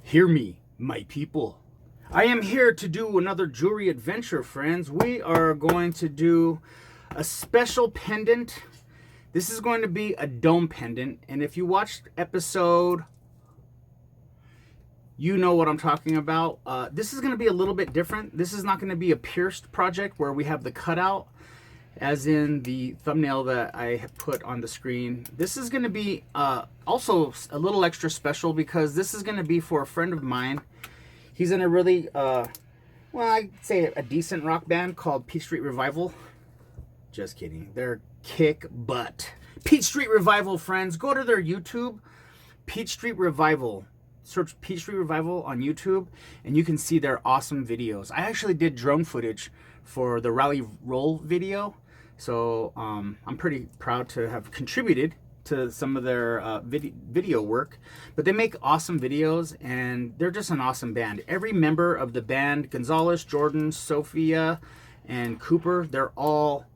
Hear me, my people. I am here to do another jewelry adventure, friends. We are going to do a special pendant. This is going to be a dome pendant, and if you watched episode, you know what I'm talking about. This is going to be a little bit different. This is not going to be a pierced project where we have the cutout as in the thumbnail that I have put on the screen. This is going to be also a little extra special because this is going to be for a friend of mine. He's in a really, well, I'd say a decent rock band called Peach Street Revival. Just kidding. They're kick butt. Peach Street Revival, friends. Go to their YouTube, Peach Street Revival. Search Peach Street Revival on YouTube, and you can see their awesome videos. I actually did drone footage for the Rally Roll video. So I'm pretty proud to have contributed to some of their video work. But they make awesome videos, and they're just an awesome band. Every member of the band, Gonzalez, Jordan, Sophia, and Cooper, they're all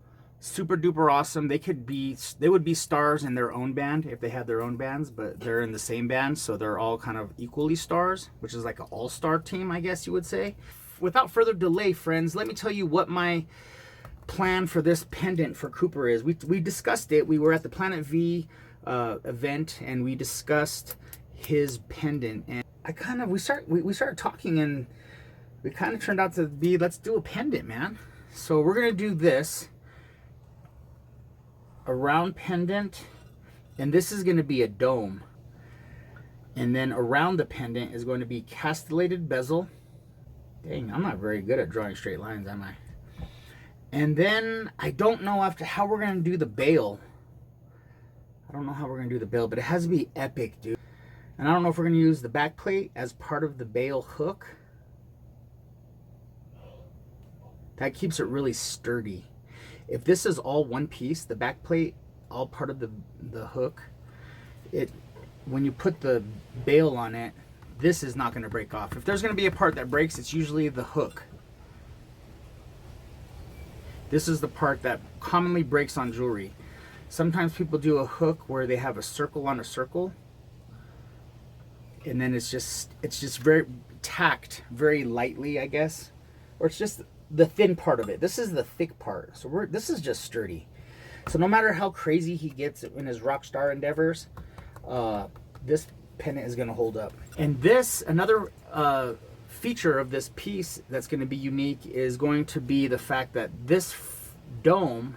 super duper awesome. They would be stars in their own band if they had their own bands, but they're in the same band, so they're all kind of equally stars, which is like an all-star team, I guess you would say. Without further delay, friends, let me tell you what my plan for this pendant for Cooper is. We discussed it. We were at the Planet V event, and we discussed his pendant, and we started talking, and we kind of turned out to be, let's do a pendant, man. So we're gonna do this, a round pendant, and this is gonna be a dome, and then around the pendant is going to be castellated bezel. Dang, I'm not very good at drawing straight lines, am I? And then I don't know how we're going to do the bail. I don't know how we're going to do the bail, but it has to be epic, dude. And I don't know if we're going to use the back plate as part of the bail hook. That keeps it really sturdy. If this is all one piece, the back plate, all part of the hook, when you put the bail on it, this is not going to break off. If there's going to be a part that breaks, it's usually the hook. This is the part that commonly breaks on jewelry. Sometimes people do a hook where they have a circle on a circle, and then it's just very tacked very lightly, I guess, or it's just the thin part of it. This is the thick part, so this is just sturdy. So no matter how crazy he gets in his rock star endeavors, this pendant is going to hold up. And this, another feature of this piece that's going to be unique is going to be the fact that this dome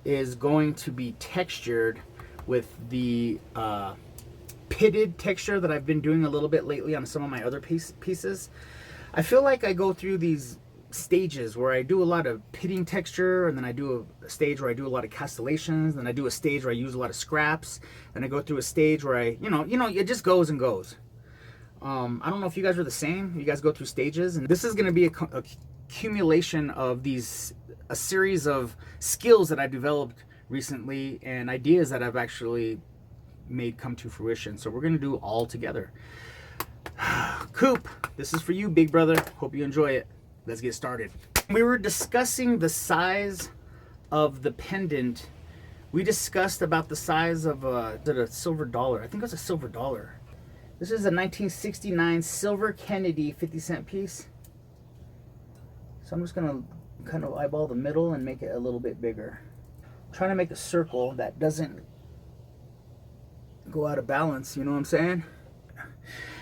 is going to be textured with the pitted texture that I've been doing a little bit lately on some of my other pieces. I feel like I go through these stages where I do a lot of pitting texture, and then I do a stage where I do a lot of castellations, then I do a stage where I use a lot of scraps, and I go through a stage where I, you know, it just goes and goes. I don't know if you guys are the same. You guys go through stages, and this is going to be a accumulation of a series of skills that I've developed recently and ideas that I've actually made come to fruition. So we're going to do it all together. Coop, this is for you, big brother. Hope you enjoy it. Let's get started. We were discussing the size of the pendant. We discussed about the size of a silver dollar. I think it was a silver dollar. This is a 1969 silver Kennedy 50-cent piece. So I'm just gonna kind of eyeball the middle and make it a little bit bigger. I'm trying to make a circle that doesn't go out of balance, you know what I'm saying?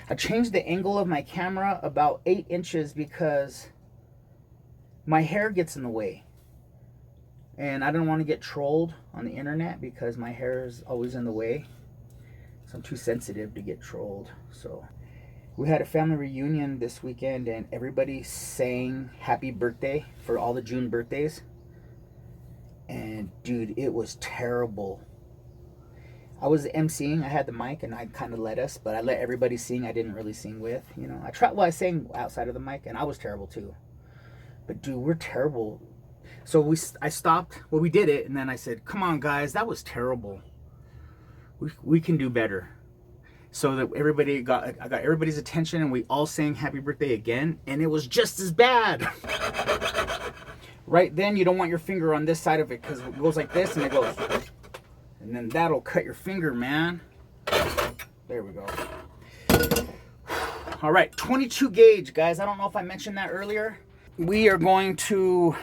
I changed the angle of my camera about 8 inches because my hair gets in the way. And I don't want to get trolled on the internet because my hair is always in the way. So I'm too sensitive to get trolled. So we had a family reunion this weekend, and everybody sang happy birthday for all the June birthdays. And dude, it was terrible. I was emceeing. I had the mic, and I kind of led us, but I let everybody sing. I didn't really sing with, you know. I sang outside of the mic, and I was terrible too. But dude, we're terrible. So I stopped. Well, we did it, and then I said, "Come on, guys, that was terrible. We can do better." So that I got everybody's attention, and we all sang happy birthday again, and it was just as bad. Right then, you don't want your finger on this side of it because it goes like this, and it goes. And then that'll cut your finger, man. There we go. All right, 22 gauge, guys. I don't know if I mentioned that earlier. We are going to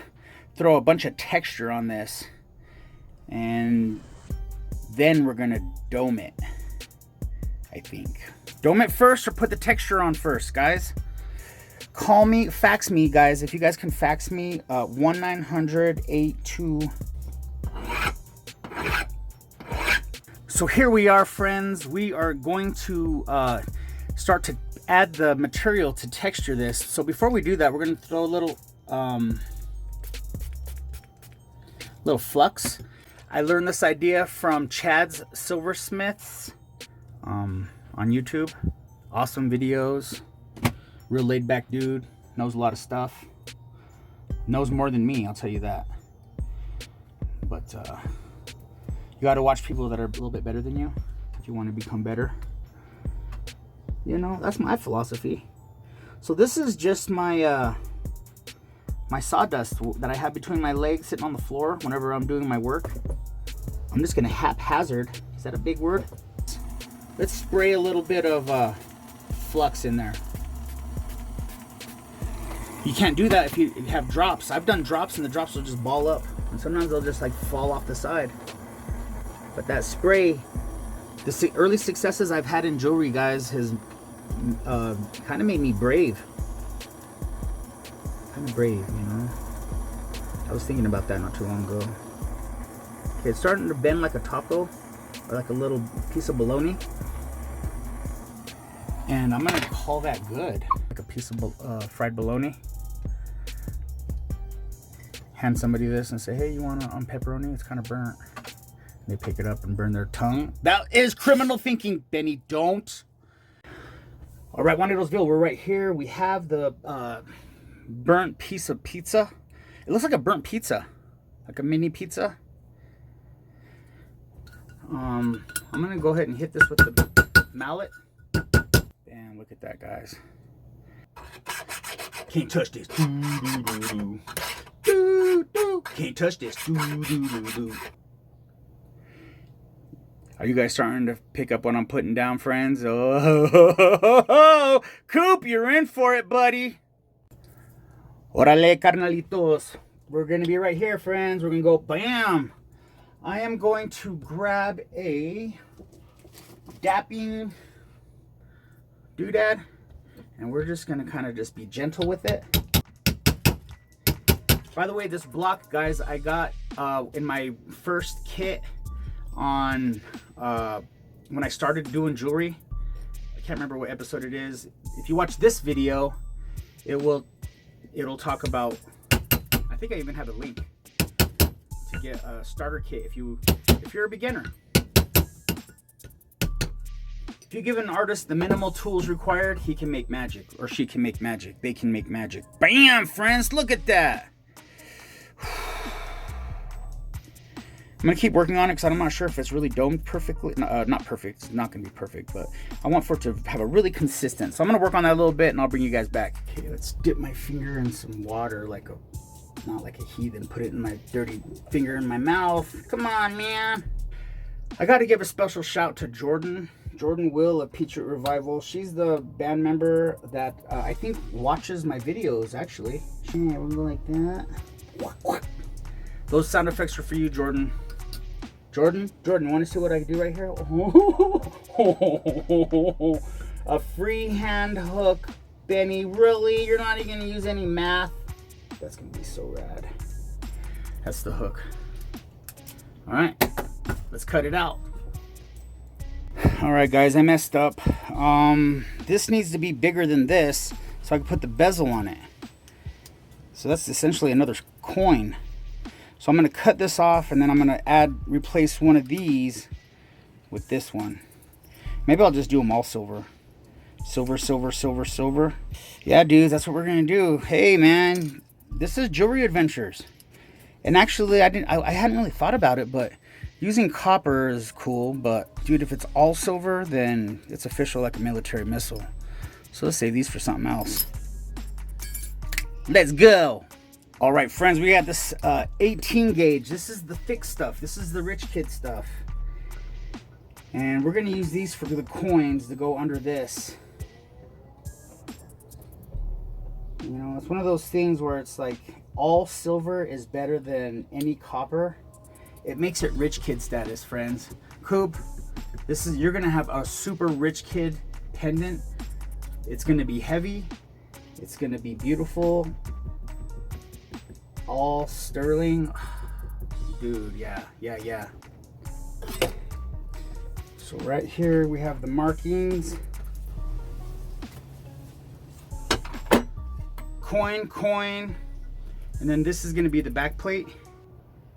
throw a bunch of texture on this. And then we're gonna dome it, I think. Dome it first or put the texture on first, guys? Call me, fax me, guys. If you guys can fax me, 1-900-82. So here we are, friends. We are going to start to add the material to texture this. So before we do that, we're gonna throw a little flux. I learned this idea from Chad's Silversmiths on YouTube. Awesome videos. Real laid back dude. Knows a lot of stuff. Knows more than me, I'll tell you that. But you got to watch people that are a little bit better than you if you want to become better. You know, that's my philosophy. So this is just my my sawdust that I have between my legs sitting on the floor whenever I'm doing my work. I'm just gonna haphazard, is that a big word? Let's spray a little bit of flux in there. You can't do that if you have drops. I've done drops and the drops will just ball up. And sometimes they'll just like fall off the side. But that spray, the early successes I've had in jewelry, guys, has kind of made me brave. Kind of brave, you know? I was thinking about that not too long ago. Okay, it's starting to bend like a taco, or like a little piece of bologna. And I'm gonna call that good. Like a piece of fried bologna. Hand somebody this and say, hey, you want on pepperoni? It's kind of burnt. And they pick it up and burn their tongue. That is criminal thinking, Benny, don't. All right, Juanitosville, we're right here. We have the burnt piece of pizza. It looks like a burnt pizza, like a mini pizza. I'm gonna go ahead and hit this with the mallet. And look at that, guys. Can't touch this. Can't touch this. Are you guys starting to pick up what I'm putting down, friends? Oh, Coop, you're in for it, buddy. Orale, carnalitos. We're gonna be right here, friends. We're gonna go bam. I am going to grab a dapping doodad, and we're just gonna kind of just be gentle with it. By the way, this block, guys, I got in my first kit on when I started doing jewelry. I can't remember what episode it is. If you watch this video, it'll talk about, I think I even have a link to get a starter kit if you're a beginner. If you give an artist the minimal tools required, he can make magic, or she can make magic. They can make magic. Bam, friends, look at that. I'm gonna keep working on it because I'm not sure if it's really domed perfectly. Not perfect, it's not gonna be perfect, but I want for it to have a really consistent. So I'm gonna work on that a little bit and I'll bring you guys back. Okay, let's dip my finger in some water not like a heathen. Put it in my dirty finger in my mouth. Come on, man. I gotta give a special shout to Jordan Will of Peach Root Revival. She's the band member that I think watches my videos, actually. Yeah, we'll go like that. Those sound effects are for you, Jordan. Jordan, want to see what I do right here? A freehand hook. Benny, really? You're not even going to use any math? That's going to be so rad. That's the hook. All right, let's cut it out. All right, guys, I messed up. This needs to be bigger than this so I can put the bezel on it. So that's essentially another coin. So I'm going to cut this off, and then I'm going to replace one of these with this one. Maybe I'll just do them all silver. Silver, silver, silver, silver. Yeah, dudes, that's what we're going to do. Hey, man, this is Jewelry Adventures. And actually, I hadn't really thought about it, but using copper is cool. But, dude, if it's all silver, then it's official like a military missile. So let's save these for something else. Let's go. All right, friends, we got this 18 gauge. This is the thick stuff. This is the rich kid stuff. And we're going to use these for the coins to go under this. You know, it's one of those things where it's like all silver is better than any copper. It makes it rich kid status, friends. Coop, you're going to have a super rich kid pendant. It's going to be heavy. It's going to be beautiful. All sterling. Dude, yeah. So right here we have the markings. Coin. And then this is going to be the back plate.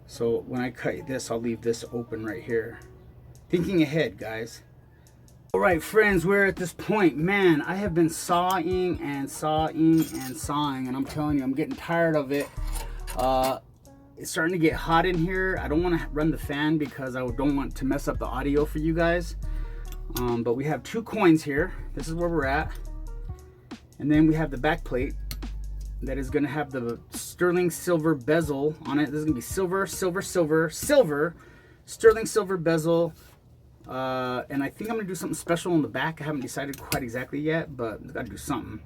So when I cut this, I'll leave this open right here. Thinking ahead, guys. All right, friends, we're at this point. Man, I have been sawing, and I'm telling you, I'm getting tired of it. It's starting to get hot in here. I don't want to run the fan because I don't want to mess up the audio for you guys. But we have 2 coins here. This is where we're at. And then we have the back plate that is going to have the sterling silver bezel on it. This is going to be silver, sterling silver bezel. And I think I'm going to do something special on the back. I haven't decided quite exactly yet, but I've got to do something.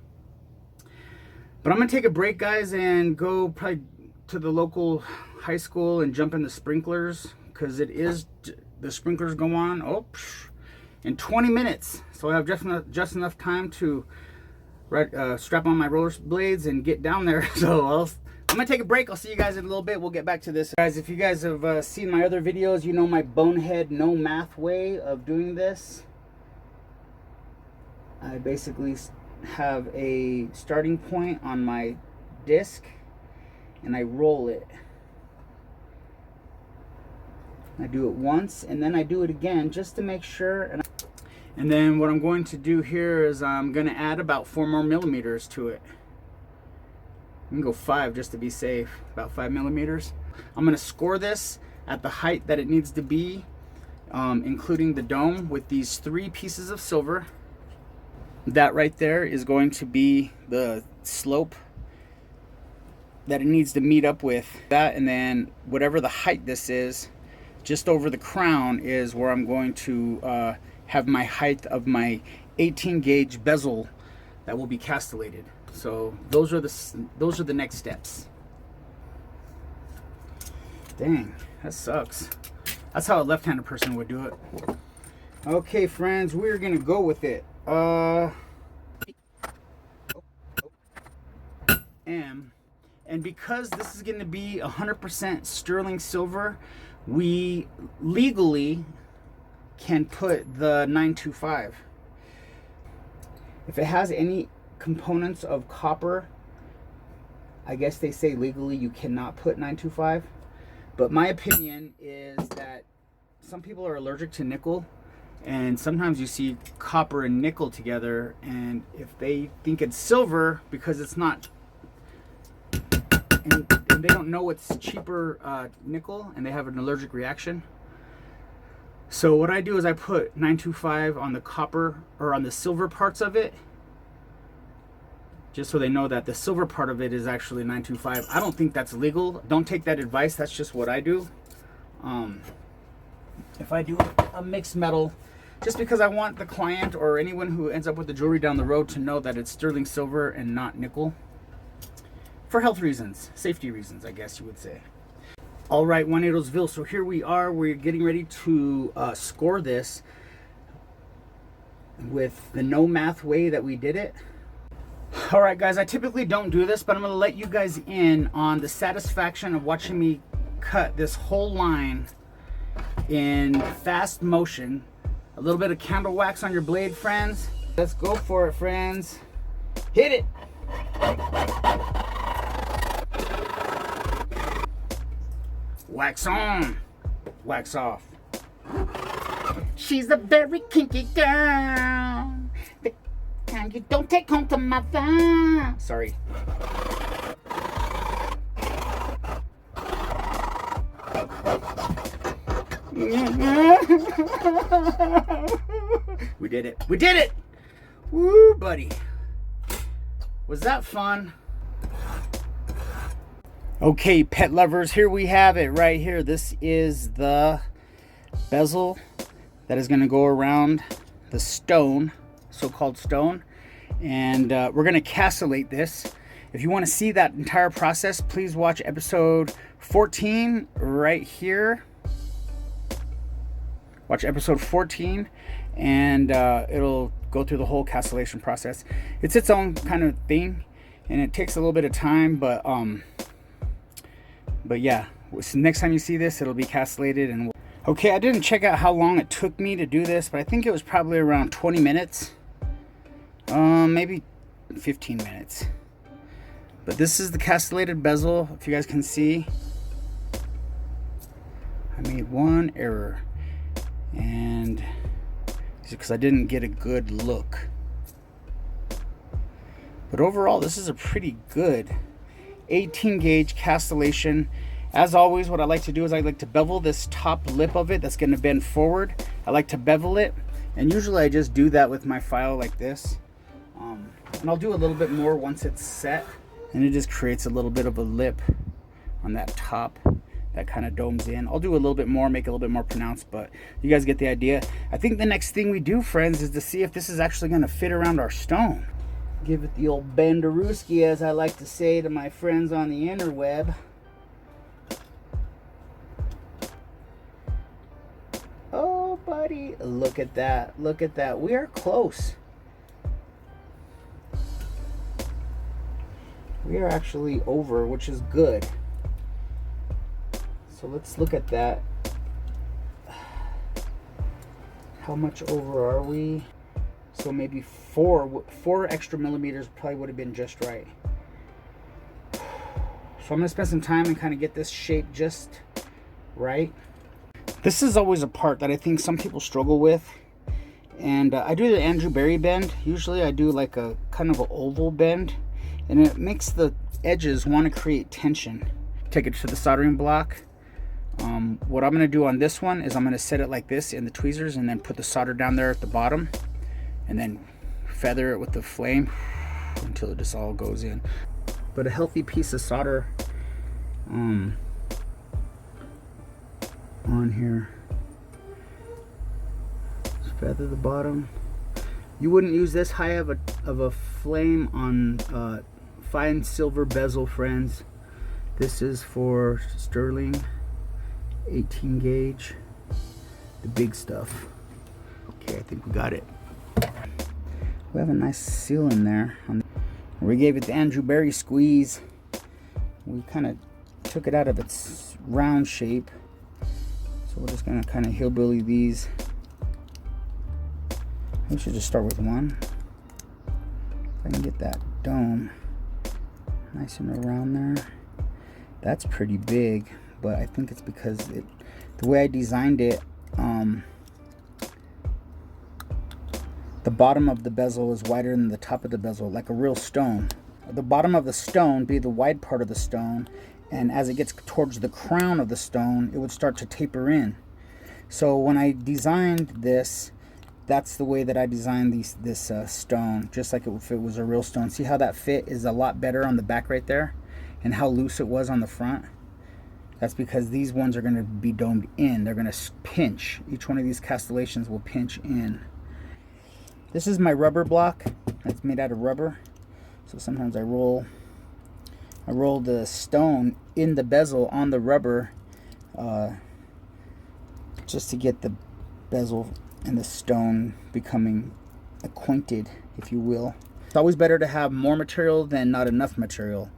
But I'm going to take a break, guys, and go probably to the local high school and jump in the sprinklers, because the sprinklers go on in 20 minutes. So I have just enough time to strap on my roller blades and get down there. So I'm gonna take a break. I'll see you guys in a little bit. We'll get back to this, guys. If you guys have seen my other videos, you know my bonehead no math way of doing this. I basically have a starting point on my disc and I roll it. I do it once and then I do it again just to make sure. And then what I'm going to do here is I'm going to add about 4 more millimeters to it. I'm going to go 5 just to be safe, about 5 millimeters. I'm going to score this at the height that it needs to be, including the dome, with these 3 pieces of silver. That right there is going to be the slope that it needs to meet up with. That, and then whatever the height this is, just over the crown is where I'm going to have my height of my 18 gauge bezel that will be castellated. So those are the next steps. Dang, that sucks. That's how a left-handed person would do it. Okay, friends, we're gonna go with it. And because this is gonna be 100% sterling silver, we legally can put the 925. If it has any components of copper, I guess they say legally you cannot put 925. But my opinion is that some people are allergic to nickel, and sometimes you see copper and nickel together, and if they think it's silver because it's not, and they don't know it's cheaper nickel, and they have an allergic reaction. So what I do is I put 925 on the copper, or on the silver parts of it, just so they know that the silver part of it is actually 925. I don't think that's legal. Don't take that advice. That's just what I do. If I do a mixed metal, just because I want the client or anyone who ends up with the jewelry down the road to know that it's sterling silver and not nickel. For health reasons, safety reasons, I guess you would say. All right, Juanitosville, so here we are. We're getting ready to score this with the no math way that we did it. All right, guys, I typically don't do this, but I'm going to let you guys in on the satisfaction of watching me cut this whole line in fast motion. A little bit of candle wax on your blade, friends. Let's go for it, friends. Hit it. Wax on, wax off. She's a very kinky girl. The kind you don't take home to mother. Sorry. We did it. We did it. Woo, buddy. Was that fun? Okay, pet lovers, here we have it right here. This is the bezel that is going to go around the stone, so-called stone, and we're going to castellate this. If you want to see that entire process, please watch episode 14 right here. Watch episode 14, and it'll go through the whole castellation process. It's its own kind of thing, and it takes a little bit of time, but yeah, so next time you see this, it'll be castellated. And okay, I didn't check out how long it took me to do this, but I think it was probably around 20 minutes, maybe 15 minutes. But this is the castellated bezel. If you guys can see, I made one error, and it's because I didn't get a good look. But overall, this is a pretty good 18 gauge castellation. As always, what I like to do is I like to bevel this top lip of it that's going to bend forward. I like to bevel it, and usually I just do that with my file like this. And I'll do a little bit more once it's set, and it just creates a little bit of a lip on that top that kind of domes in. I'll do a little bit more, make it a little bit more pronounced, but you guys get the idea. I think the next thing we do, friends, is to see if this is actually going to fit around our stone. Give it the old benderooski, as I like to say to my friends on the interweb. Oh, buddy, look at that. Look at that. We are close. We are actually over, which is good. So let's look at that. How much over are we? So maybe four extra millimeters probably would have been just right. So I'm going to spend some time and kind of get this shape just right. This is always a part that I think some people struggle with. And I do the Andrew Berry bend. Usually I do like a kind of an oval bend. And it makes the edges want to create tension. Take it to the soldering block. What I'm going to do on this one is I'm going to set it like this in the tweezers, and then put the solder down there at the bottom, and then feather it with the flame until it just all goes in. But a healthy piece of solder on here. Just feather the bottom. You wouldn't use this high of a flame on fine silver bezel, friends. This is for sterling 18 gauge, the big stuff. Okay, I think we got it. We have a nice seal in there. We gave it the Andrew Berry squeeze. We kind of took it out of its round shape. So we're just gonna kind of hillbilly these. We should just start with one. If I can get that dome nice and around there. That's pretty big, but I think it's because the way I designed it, the bottom of the bezel is wider than the top of the bezel, like a real stone. The bottom of the stone be the wide part of the stone, and as it gets towards the crown of the stone, it would start to taper in. So when I designed this, that's the way that I designed this stone, just like if it was a real stone. See how that fit is a lot better on the back right there, and how loose it was on the front? That's because these ones are going to be domed in. They're going to pinch. Each one of these castellations will pinch in. This is my rubber block. It's made out of rubber. So sometimes I roll the stone in the bezel on the rubber, just to get the bezel and the stone becoming acquainted, if you will. It's always better to have more material than not enough material.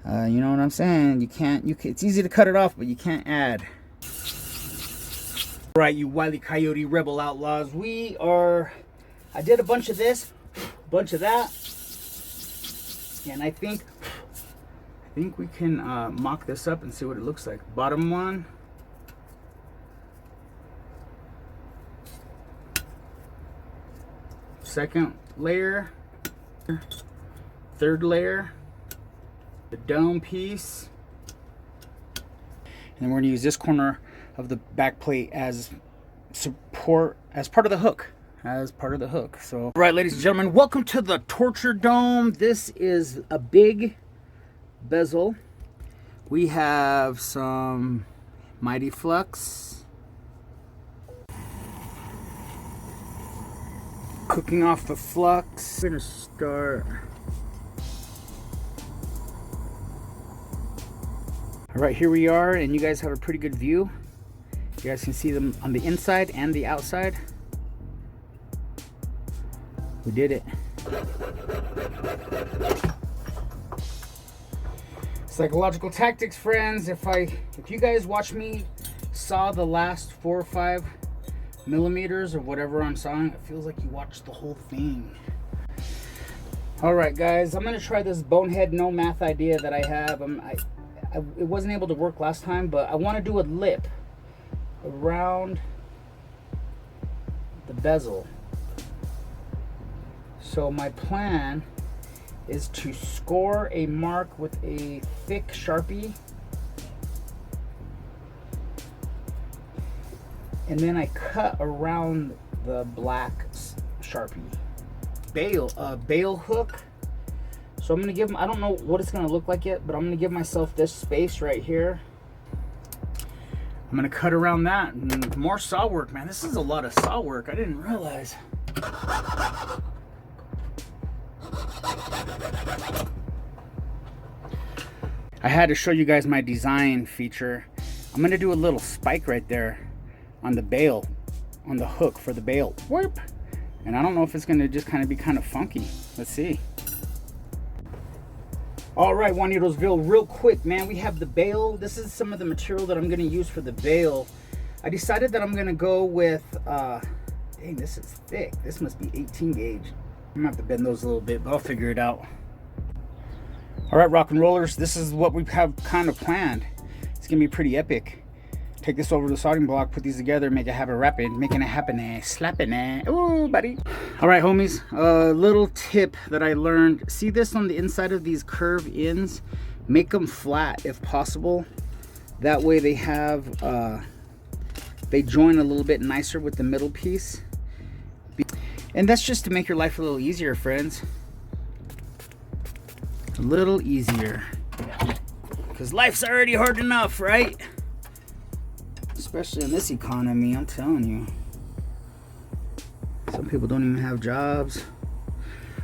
You know what I'm saying? It's easy to cut it off, but you can't add. Right, you Wile E. Coyote rebel outlaws. I did a bunch of this, a bunch of that, and I think we can mock this up and see what it looks like. Bottom one. Second layer. Third layer. The dome piece. And then we're going to use this corner of the back plate as support, as part of the hook. So, all right, ladies and gentlemen, welcome to the torture dome. This is a big bezel. We have some Mighty Flux. Cooking off the flux. We're gonna start. All right, here we are, and you guys have a pretty good view. You guys can see them on the inside and the outside. We did it. Psychological tactics, friends. If you guys watch me saw the last 4 or 5 millimeters or whatever I'm sawing, it feels like you watched the whole thing. All right, guys, I'm gonna try this bonehead no math idea that I have. It wasn't able to work last time, but I want to do a lip around the bezel. So my plan is to score a mark with a thick Sharpie, and then I cut around the black Sharpie. Bail hook. So I'm gonna give, I don't know what it's gonna look like yet, but I'm gonna give myself this space right here. I'm gonna cut around that, and more saw work, man. This is a lot of saw work. I didn't realize. I had to show you guys my design feature. I'm gonna do a little spike right there on the bail, on the hook for the bail. Whoop. And I don't know if it's gonna just kind of be kind of funky. Let's see. All right, Juanitosville, real quick, man. We have the bail. This is some of the material that I'm gonna use for the bail. I decided that I'm gonna go with, dang, this is thick. This must be 18 gauge. I'm gonna have to bend those a little bit, but I'll figure it out. All right, rock and rollers, this is what we have kind of planned. It's gonna be pretty epic. Take this over to the soldering block, put these together, make it happen rapid, making it happen, slapping it. Ooh, buddy. All right, homies, a little tip that I learned. See this on the inside of these curve ends? Make them flat if possible. That way they have, they join a little bit nicer with the middle piece. And that's just to make your life a little easier, friends. A little easier. Because life's already hard enough, right? Especially in this economy, I'm telling you. Some people don't even have jobs.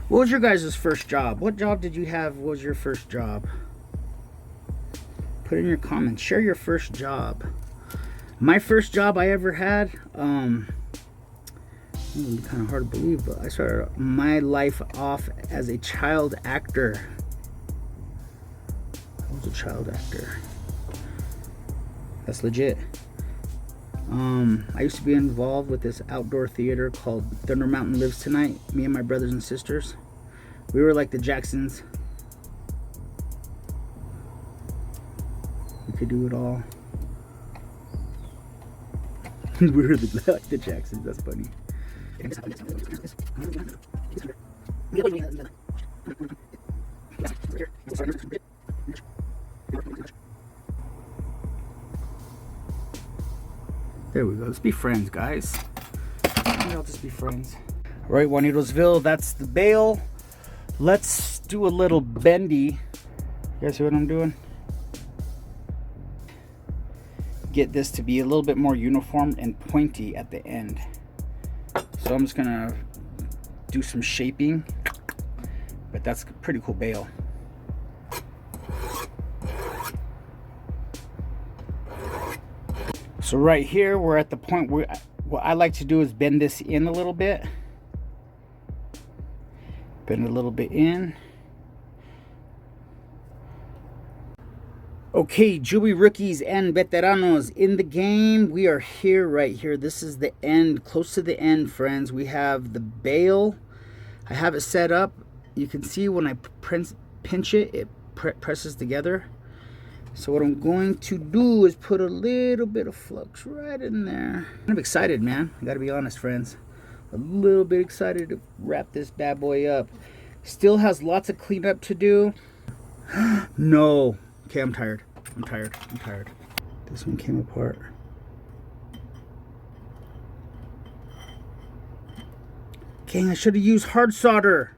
What was your guys' first job? What job did you have? What was your first job? Put in your comments. Share your first job. My first job I ever had, it would be kind of hard to believe, but I started my life off as a child actor. I was a child actor. That's legit. I used to be involved with this outdoor theater called Thunder Mountain Lives Tonight. Me and my brothers and sisters. We were like the Jacksons. We could do it all. We were like the Jacksons. That's funny. There we go. Let's be friends, guys. I'll just be friends. All right, Juanitosville, that's the bail. Let's do a little bendy. You guys see what I'm doing? Get this to be a little bit more uniform and pointy at the end. So I'm just gonna do some shaping, but that's a pretty cool bail. So right here, we're at the point where what I like to do is bend this in a little bit. Bend a little bit in. Okay, Juby rookies and veteranos in the game. We are here, right here. This is the end, close to the end, friends. We have the bail. I have it set up. You can see when I pinch it, it presses together. So what I'm going to do is put a little bit of flux right in there. I'm excited, man. I gotta be honest, friends. A little bit excited to wrap this bad boy up. Still has lots of cleanup to do. No. Okay, I'm tired. I'm tired. This one came apart. Okay, I should have used hard solder.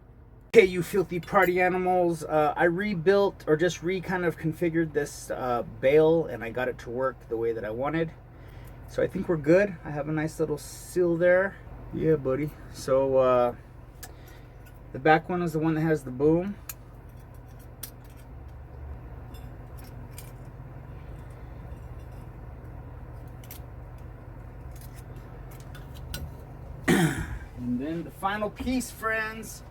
Okay, you filthy party animals. I rebuilt, or just kind of configured this bail, and I got it to work the way that I wanted. So I think we're good. I have a nice little seal there. Yeah, buddy. So the back one is the one that has the boom. And then the final piece, friends.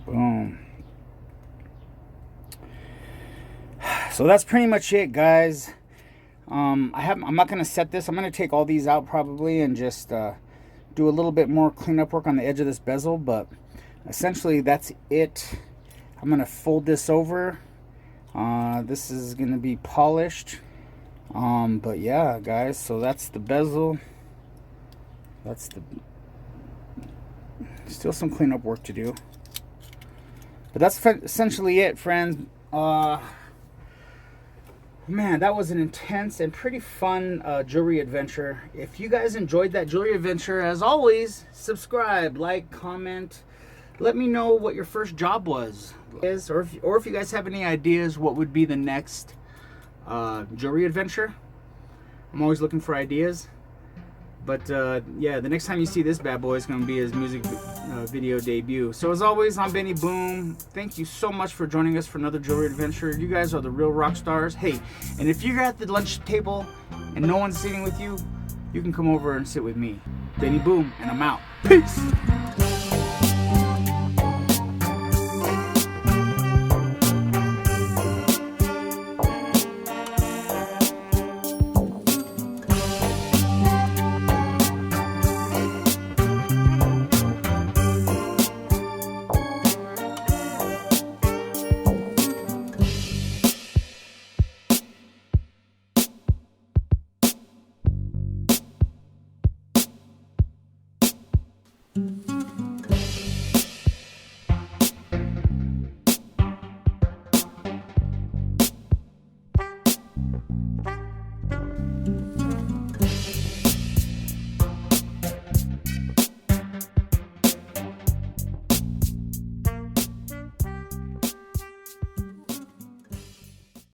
Boom. So that's pretty much it, guys. I'm not gonna set this. I'm gonna take all these out probably and just do a little bit more cleanup work on the edge of this bezel, but essentially that's it. I'm gonna fold this over. This is gonna be polished. But yeah, guys, so that's the bezel. That's the still some cleanup work to do, but that's essentially it, friends. Man, that was an intense and pretty fun jewelry adventure. If you guys enjoyed that jewelry adventure, as always, subscribe, like, comment. Let me know what your first job was, or if you guys have any ideas what would be the next jewelry adventure. I'm always looking for ideas. But yeah, the next time you see this bad boy is going to be his music video debut. So as always, I'm Benny Boom. Thank you so much for joining us for another jewelry adventure. You guys are the real rock stars. Hey, and if you're at the lunch table and no one's sitting with you, you can come over and sit with me. Benny Boom, and I'm out. Peace!